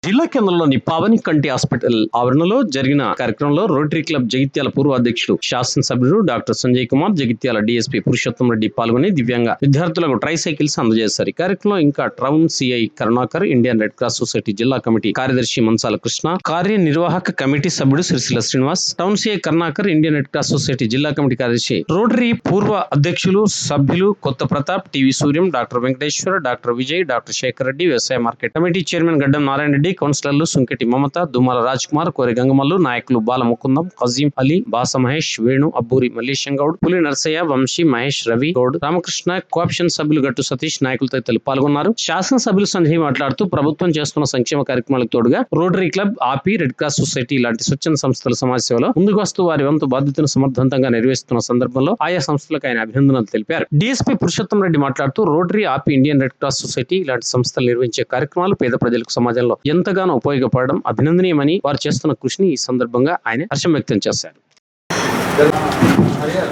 జిల్లా కేంద్రంలోని పావని కంటి హాస్పిటల్ ఆవరణలో జరిగిన కార్యక్రమంలో రోటరీ క్లబ్ జగిత్యాల పూర్వ అధ్యక్షుడు శాసనసభ్యుడు డాక్టర్ సంజయ్ కుమార్, జగిత్యాల డీఎస్పీ పురుషోత్తం రెడ్డి పాల్గొని దివ్యాంగ విద్యార్థులకు ట్రై సైకిల్స్ అందజేశారు. ఈ కార్యక్రమంలో ఇంకా town CI Karunakar, Indian Red Cross society జిల్లా కమిటీ కార్యదర్శి మంచాల కృష్ణ, కార్యనిర్వాహక కమిటీ సభ్యుడు Sircilla Srinivas, town CI Karunakar, Indian Red Cross society జిల్లా కమిటీ కార్యదర్శి, రోటరీ పూర్వ అధ్యక్షులు సభ్యులు Kotha Pratap, TV Suryam, doctor Venkateshwara, doctor Vijay, doctor Shekar Reddy, వ్యవసాయ మార్కెట్ కమిటీ చైర్మన్ గడ్డం నారాయణ రెడ్డి, కౌన్సిలర్లు సుంకెటి మమత, దుమ్మాల రాజ్ కుమార్, కోరి గంగమల్లు, నాయకులు బాల ముకుందం, కజీం అలీ, బాస మహేష్, వేణు, అబ్బూరి మల్లేశం గౌడ్, పులి నరసయ్య, వంశీ, మహేష్, రవి గౌడ్, రామకృష్ణ, కోఆప్షన్ సభ్యులు గట్టు సతీష్, నాయకులు తదితరులు పాల్గొన్నారు. శాసనసభ్యులు సంజయ్ మాట్లాడుతూ ప్రభుత్వం చేస్తున్న సంక్షేమ కార్యక్రమాలకు తోడుగా రోటరీ క్లబ్, ఆపి, రెడ్ క్రాస్ సొసైటీ లాంటి స్వచ్ఛంద సంస్థల సమాజ సేవలో ముందుకు వస్తూ వారి వంతు బాధ్యతను సమర్థవంతంగా నిర్వహిస్తున్న సందర్భంలో ఆయా సంస్థలకు ఆయన అభినందనలు తెలిపారు. డీఎస్పీ పురుషోత్తం రెడ్డి మాట్లాడుతూ రోటరీ, ఆపి, ఇండియన్ రెడ్ క్రాస్ సొసైటీ ఇలాంటి సంస్థలు నిర్వహించే కార్యక్రమాలు పేద ప్రజలకు సమాజంలో ఎంతగానో ఉపయోగపడడం అభినందనీయమని, వారు చేస్తున్న కృషిని ఈ సందర్భంగా ఆయన హర్షం వ్యక్తం చేశారు.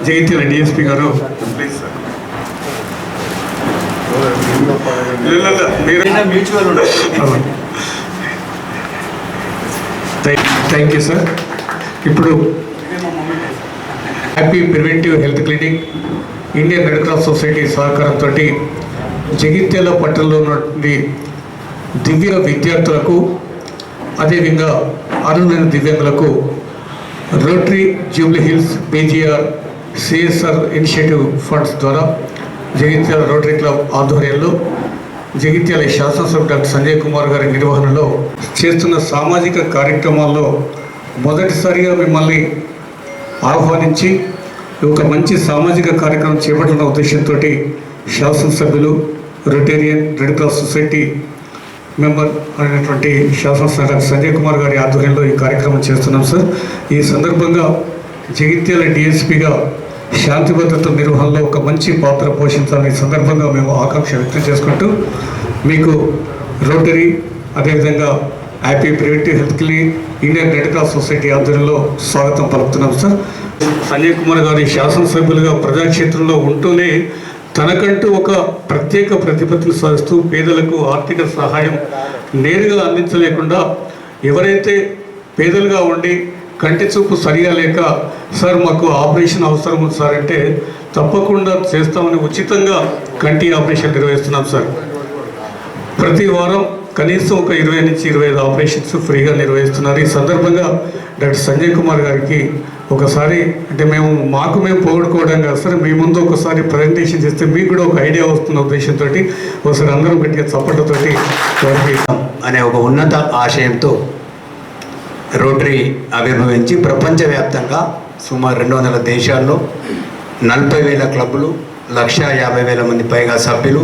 జగిత్యాల డీఎస్పీ గారు, థ్యాంక్ యూ సార్. ఇప్పుడు happy preventive health clinic, Indian Red Cross society సహకారంతో జగిత్యాల పట్టణంలో ఉన్నటువంటి దివ్య విద్యార్థులకు, అదేవిధంగా అర్హులైన దివ్యాంగులకు Rotary Jubilee Hills PGR CSR initiative funds ద్వారా జగిత్యాల రోటరీ క్లబ్ ఆధ్వర్యంలో జగిత్యాల శాసనసభ్యుడు డాక్టర్ సంజయ్ కుమార్ గారి నిర్వహణలో చేస్తున్న సామాజిక కార్యక్రమాల్లో మొదటిసారిగా మిమ్మల్ని ఆహ్వానించి ఒక మంచి సామాజిక కార్యక్రమం చేపట్టిన ఉద్దేశంతో శాసనసభ్యులు, Rotarian, red Cross society member అయినటువంటి శాసనసభ్యులు డాక్టర్ సంజయ్ కుమార్ గారి ఆధ్వర్యంలో ఈ కార్యక్రమం చేస్తున్నాం సార్. ఈ సందర్భంగా జగిత్యాల డిఎస్పీగా శాంతి భద్రత నిర్వహణలో ఒక మంచి పాత్ర పోషించాలని సందర్భంగా మేము ఆకాంక్ష వ్యక్తం చేసుకుంటూ మీకు రోటరీ, అదేవిధంగా happy preventive health clinic, Indian Red Cross society ఆధ్వర్యంలో స్వాగతం పలుకుతున్నాం సార్. సంజయ్ కుమార్ గారి శాసనసభ్యులుగా ప్రజాక్షేత్రంలో ఉంటూనే తనకంటూ ఒక ప్రత్యేక ప్రతిపత్తిని సాధిస్తూ పేదలకు ఆర్థిక సహాయం నేరుగా అందించలేకుండా, ఎవరైతే పేదలుగా ఉండి కంటి చూపు సరిగా లేక సార్ మాకు ఆపరేషన్ అవసరం ఉంది సార్ అంటే తప్పకుండా చేస్తామని ఉచితంగా కంటి ఆపరేషన్ నిర్వహిస్తున్నాం సార్. ప్రతి వారం కనీసం ఒక 20 నుంచి 25 ఆపరేషన్స్ ఫ్రీగా నిర్వహిస్తున్నారు. ఈ సందర్భంగా డాక్టర్ సంజయ్ కుమార్ గారికి ఒకసారి అంటే మేము పొగడుకోవడం కాదు సార్, మీ ముందు ఒకసారి ప్రజెంటేషన్ చేస్తే మీకు కూడా ఒక ఐడియా వస్తున్న ఉద్దేశంతో ఒకసారి అందరం గట్టిగా చప్పట్లతోటి అనే ఒక ఉన్నత ఆశయంతో రోటరీ ఆవిర్భవించి ప్రపంచవ్యాప్తంగా సుమారు 200 దేశాల్లో 40,000 క్లబ్బులు, 150,000 మంది పైగా సభ్యులు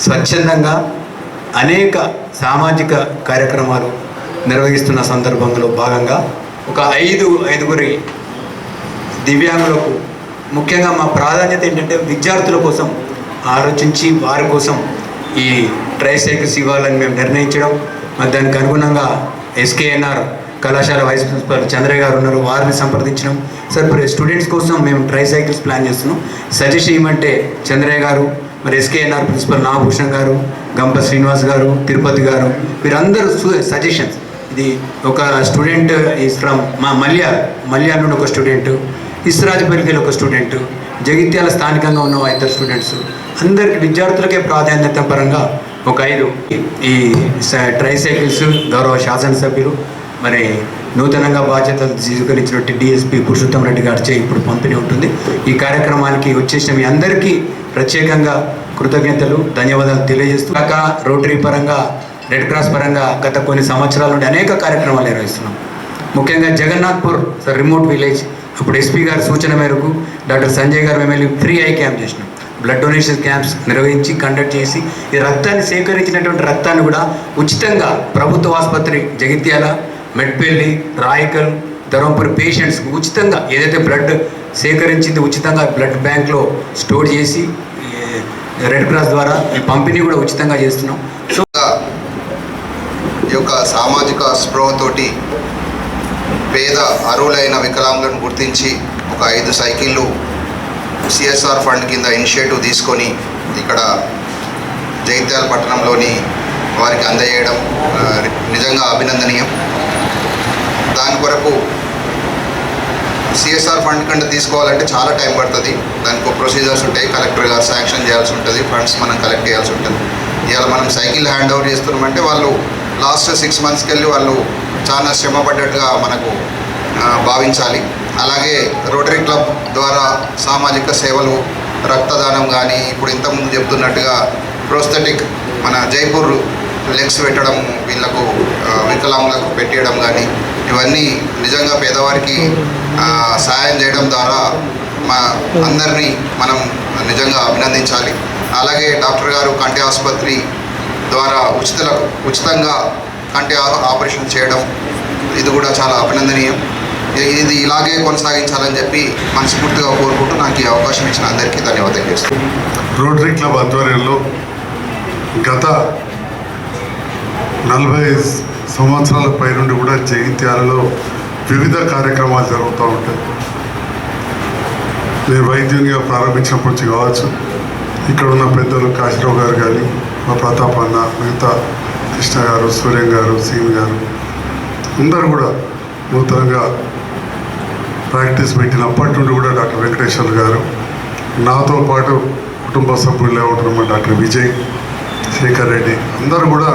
స్వచ్ఛందంగా అనేక సామాజిక కార్యక్రమాలు నిర్వహిస్తున్న సందర్భంలో భాగంగా ఒక ఐదుగురి దివ్యాంగులకు ముఖ్యంగా మా ప్రాధాన్యత ఏంటంటే విద్యార్థుల కోసం ఆలోచించి వారి కోసం ఈ ట్రైసైకిల్స్ ఇవ్వాలని మేము నిర్ణయించడం. మరి దానికి అనుగుణంగా ఎస్కేఎన్ఆర్ కళాశాల వైస్ ప్రిన్సిపల్ చంద్రయ్య గారు ఉన్నారు, వారిని సంప్రదించడం. సార్ ఇప్పుడు స్టూడెంట్స్ కోసం మేము ట్రైసైకిల్స్ ప్లాన్ చేస్తున్నాం, సజెస్ట్ చేయమంటే చంద్రయ్య గారు, మరి ఎస్కేఎన్ఆర్ ప్రిన్సిపల్ నాగభూషణ్ గారు, గంప శ్రీనివాస్ గారు, తిరుపతి గారు, వీరందరూ సజెషన్స్. ఇది ఒక స్టూడెంట్ ఈజ్ ఫ్రమ్ మా మల్యాల నుండి ఒక స్టూడెంట్, ఇస్రాజపల్లికి ఒక స్టూడెంట్, జగిత్యాల స్థానికంగా ఉన్న ఇద్దరు స్టూడెంట్స్, అందరికి విద్యార్థులకే ప్రాధాన్యత పరంగా ఒక 5 ఈ ట్రైసైకిల్స్ గౌరవ శాసనసభ్యులు మరి నూతనంగా బాధ్యతలు స్వీకరించినట్టు డిఎస్పీ పురుషోత్తం రెడ్డి గారిచే ఇప్పుడు పంపిణీ ఉంటుంది. ఈ కార్యక్రమానికి వచ్చేసిన మీ అందరికీ ప్రత్యేకంగా కృతజ్ఞతలు, ధన్యవాదాలు తెలియజేస్తూ రోటరీ పరంగా, రెడ్ క్రాస్ పరంగా గత కొన్ని సంవత్సరాల నుండి అనేక కార్యక్రమాలు నిర్వహిస్తున్నాం. ముఖ్యంగా జగన్నాథ్పూర్ రిమోట్ విలేజ్ అప్పుడు ఎస్పీ గారి సూచన మేరకు డాక్టర్ సంజయ్ గారు మేము వెళ్ళి ఫ్రీ ఐ క్యాంప్ చేసినాం. బ్లడ్ డొనేషన్ క్యాంప్స్ నిర్వహించి కండక్ట్ చేసి ఈ రక్తాన్ని సేకరించినటువంటి రక్తాన్ని కూడా ఉచితంగా ప్రభుత్వ ఆసుపత్రి జగిత్యాల, మెట్పల్లి, రాయకల్, ధర్మపురి పేషెంట్స్కి ఉచితంగా ఏదైతే బ్లడ్ సేకరించింది ఉచితంగా బ్లడ్ బ్యాంక్లో స్టోర్ చేసి రెడ్ క్రాస్ ద్వారా ఈ పంపిణీ కూడా ఉచితంగా చేస్తున్నాం. సో ఈ యొక్క సామాజిక స్పృహతోటి పేద అర్హులైన వికలాంగులను గుర్తించి ఒక 5 సైకిళ్ళు సిఎస్ఆర్ ఫండ్ కింద ఇనిషియేటివ్ తీసుకొని ఇక్కడ జగిత్యాల పట్టణంలోని వారికి అందజేయడం నిజంగా నిజంగా అభినందనీయం. దాని కొరకు సిఎస్ఆర్ ఫండ్ కంటే తీసుకోవాలంటే చాలా టైం పడుతుంది. దానికి ప్రొసీజర్స్ ఉంటాయి, కలెక్టర్ గారు శాంక్షన్ చేయాల్సి ఉంటుంది, ఫండ్స్ మనం కలెక్ట్ చేయాల్సి ఉంటుంది. ఇవాళ మనం సైకిల్ హ్యాండ్ ఓవర్ చేస్తున్నామంటే వాళ్ళు లాస్ట్ 6 monthsకి వెళ్ళి వాళ్ళు చాలా శ్రమ పడ్డట్టుగా మనకు భావించాలి. అలాగే రోటరీ క్లబ్ ద్వారా సామాజిక సేవలు, రక్తదానం కానీ, ఇప్పుడు ఇంతకుముందు చెప్తున్నట్టుగా ప్రోస్థెటిక్ మన జైపూర్ లెగ్స్ పెట్టడం, వీళ్ళకు వికలాంగులకు పెట్టేయడం కానీ, ఇవన్నీ నిజంగా పేదవారికి సహాయం చేయడం ద్వారా మా అందరినీ మనం నిజంగా అభినందించాలి. అలాగే డాక్టర్ గారు కంటి ఆసుపత్రి ద్వారా ఉచితంగా కంటి ఆపరేషన్ చేయడం, ఇది కూడా చాలా అభినందనీయం. ఇది ఇలాగే కొనసాగించాలని చెప్పి మనస్ఫూర్తిగా కోరుకుంటూ నాకు ఈ అవకాశం ఇచ్చిన అందరికీ ధన్యవాదాలు చేస్తున్నాను. రోటరీ క్లబ్ ఆధ్వర్యంలో గత 40 సంవత్సరాల పై నుండి కూడా జగిత్యాలలో వివిధ కార్యక్రమాలు జరుగుతూ ఉంటాయి. నేను వైద్యునిగా ప్రారంభించినప్పటి నుంచి కావచ్చు, ఇక్కడ ఉన్న పెద్దలు కాశీరావు గారు కానీ, మా ప్రతాప్ అన్న, మిగతా కృష్ణ గారు, సూర్యం గారు, సీన్ గారు అందరూ కూడా నూతనంగా ప్రాక్టీస్ పెట్టినప్పటి నుండి కూడా డాక్టర్ వెంకటేశ్వర్ గారు, నాతో పాటు కుటుంబ సభ్యులే ఉంటున్న డాక్టర్ విజయ్, శేఖర్ రెడ్డి అందరూ కూడా,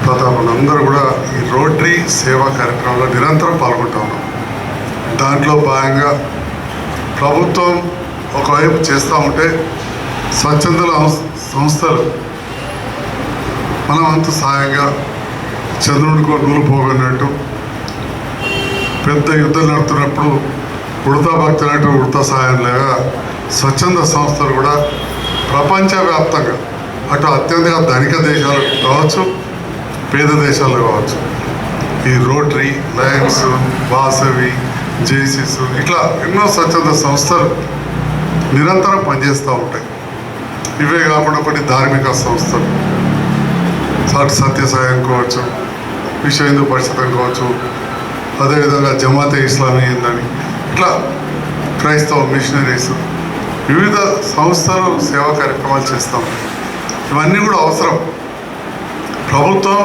ప్రతాపన్ అందరూ కూడా ఈ రోటరీ సేవా కార్యక్రమంలో నిరంతరం పాల్గొంటూ ఉన్నాం. దాంట్లో భాగంగా ప్రభుత్వం ఒకవైపు చేస్తూ ఉంటే స్వచ్ఛంద సంస్థలు మనం అంత సహాయంగా చంద్రుడికి నూలు పోగొన్నట్టు, పెద్ద యుద్ధం నడుతున్నప్పుడు ఉడతా భక్తులు అంటే ఉడతా సహాయం లేక స్వచ్ఛంద సంస్థలు కూడా ప్రపంచవ్యాప్తంగా అటు అత్యంత ధనిక దేశాలు కావచ్చు, పేద దేశాలు కావచ్చు, ఈ రోటరీ, లయన్స్, వాసవి, జేసీస్ ఇట్లా ఎన్నో స్వచ్ఛంద సంస్థలు నిరంతరం పనిచేస్తూ ఉంటాయి. ఇవే కాకుండా కొన్ని ధార్మిక సంస్థలు, సత్యసాయం కావచ్చు, విశ్వ హిందూ పరిషత్ కావచ్చు, అదేవిధంగా జమాతే ఇస్లామీ ఉందని, ఇట్లా క్రైస్తవ మిషనరీస్, వివిధ సంస్థలు సేవా కార్యక్రమాలు చేస్తాం. ఇవన్నీ కూడా అవసరం. ప్రభుత్వం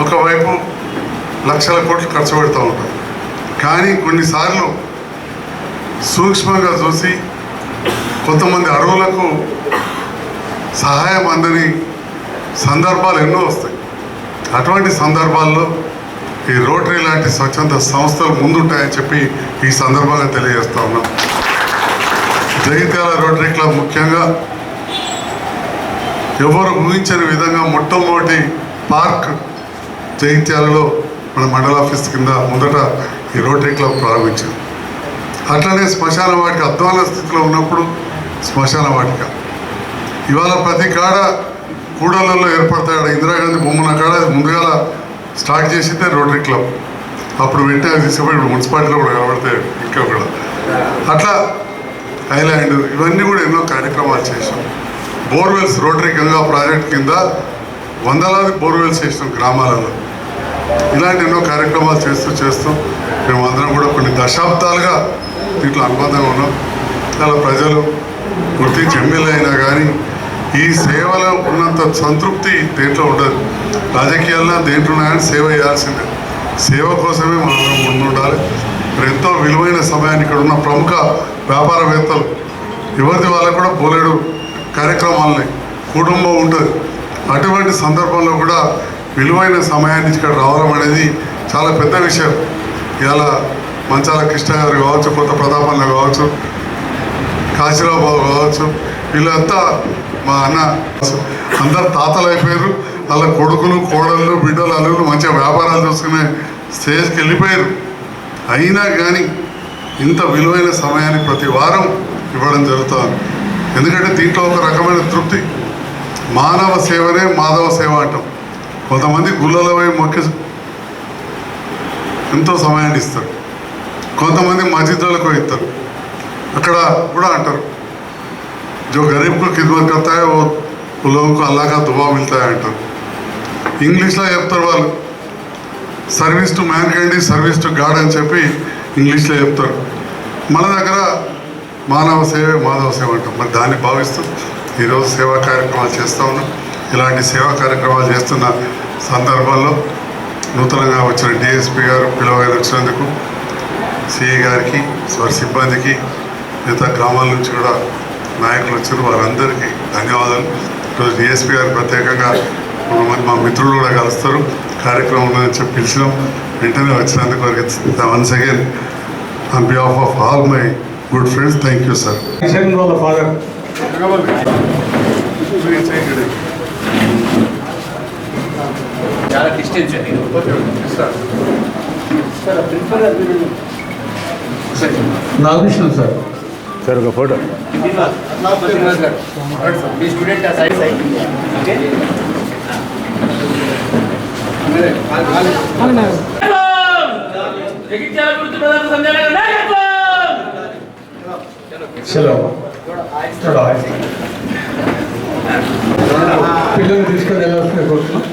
ఒకవైపు లక్షల కోట్లు ఖర్చు పెడుతూ ఉంటుంది, కానీ కొన్నిసార్లు సూక్ష్మంగా చూసి కొంతమంది అడవులకు సహాయం అందని సందర్భాలు ఎన్నో వస్తాయి. అటువంటి సందర్భాల్లో ఈ రోటరీ లాంటి స్వచ్ఛంద సంస్థలు ముందుంటాయని చెప్పి ఈ సందర్భంగా తెలియజేస్తా ఉన్నాం. జగిత్యాల రోటరీ క్లబ్ ముఖ్యంగా ఎవరు ఊహించని విధంగా మొట్టమొదటి పార్క్ జగిత్యాలలో మన మండల ఆఫీస్ కింద ముందట ఈ రోటరీ క్లబ్ ప్రారంభించింది. అట్లనే శ్మశాన వాటిక అధ్వాన స్థితిలో ఉన్నప్పుడు శ్మశాన వాటిక ఇవాళ ప్రతి కాడ కూడలలో ఏర్పడతాడు. ఇందిరాగాంధీ బొమ్మల కాడ ముందుగా స్టార్ట్ చేసిందే రోటరీ క్లబ్. అప్పుడు వెంటనే తీసుకుపోయి మున్సిపాలిటీలో కూడా కనబడతాయి ఇంకా కూడా. అట్లా ఐలాండ్ ఇవన్నీ కూడా ఎన్నో కార్యక్రమాలు చేసాం. బోర్వెల్స్ రోటరీ గంగా ప్రాజెక్ట్ కింద వందలాది బోర్వెల్స్ చేసినాం గ్రామాలలో. ఇలాంటి ఎన్నో కార్యక్రమాలు చేస్తూ మేమందరం కూడా కొన్ని దశాబ్దాలుగా దీంట్లో అనుబంధంగా ఉన్నాం. చాలా ప్రజలు గుర్తించి ఎమ్మెల్యే అయినా కానీ ఈ సేవలో ఉన్నంత సంతృప్తి దేంట్లో ఉండదు. రాజకీయాల్లో దేంట్లో ఉన్నా కానీ సేవ చేయాల్సిందే. సేవ కోసమే మనం ముందుండాలి. ఎంతో విలువైన సమయాన్ని ఇక్కడ ఉన్న ప్రముఖ వ్యాపారవేత్తలు ఎవరిది వాళ్ళకు కూడా పోలేడు కార్యక్రమాలని కుటుంబం ఉంటుంది. అటువంటి సందర్భంలో కూడా విలువైన సమయాన్ని ఇక్కడ రావడం అనేది చాలా పెద్ద విషయం. ఇలా మంచాల కృష్ణ గారు కావచ్చు, కొత్త ప్రతాపంలో కావచ్చు, కాశీరావు బాబు కావచ్చు, వీళ్ళంతా మా అన్న అందరు తాతలు అయిపోయారు. వాళ్ళ కొడుకులు, కోడళ్ళు, బిడ్డలు, అల్లులు మంచిగా వ్యాపారాలు చూసుకునే స్టేజ్కి వెళ్ళిపోయారు. అయినా కానీ ఇంత విలువైన సమయాన్ని ప్రతి వారం ఇవ్వడం జరుగుతుంది. ఎందుకంటే దీంట్లో ఒక రకమైన తృప్తి. మానవ సేవనే మాధవ సేవ అంటాం. కొంతమంది గుళ్ళలో పోయి మొక్కి ఎంతో సమయాన్ని ఇస్తారు, కొంతమంది మస్జిద్లకు ఇస్తారు. అక్కడ కూడా అంటారు जो गरीब को खिदमत करता है वो लोगों को अल्लाह का दुआ मिलता है అంటారు. ఇంగ్లీష్లో చెప్తారు వాళ్ళు, service to man kind is service to God అని చెప్పి ఇంగ్లీష్లో చెప్తారు. మన దగ్గర మానవ సేవే మాధవ సేవ అంటాం. మరి దాన్ని భావిస్తూ ఈరోజు సేవా కార్యక్రమాలు చేస్తూ ఉన్నాం. ఇలాంటి సేవా కార్యక్రమాలు చేస్తున్న సందర్భాల్లో నూతనంగా వచ్చిన డిఎస్పీ గారు పిలువైన వచ్చినందుకు సిఐ గారికి వారి సిబ్బందికి మిగతా గ్రామాల నుంచి కూడా నాయకులు వచ్చారు, వారందరికీ ధన్యవాదాలు. ఈరోజు డిఎస్పీ గారు ప్రత్యేకంగా కొంతమంది మా మిత్రులు కూడా కలుస్తారు, కార్యక్రమం ఉందని చెప్పి పిలిచినాం. వెంటనే వచ్చినందుకు వారికి once again on behalf of all my good friends thank you sir. వాళ్ళ ఫాదర్ చాలా డిస్టెన్స్ అండి. నాగభూషణ్ సార్ సార్ ఒక ఫోటో. మీ స్టూడెంట్ సైడ్ సైడ్ చలో పిల్లల్ని తీసుకొని వెళ్ళాల్సిన కోరుతున్నాం.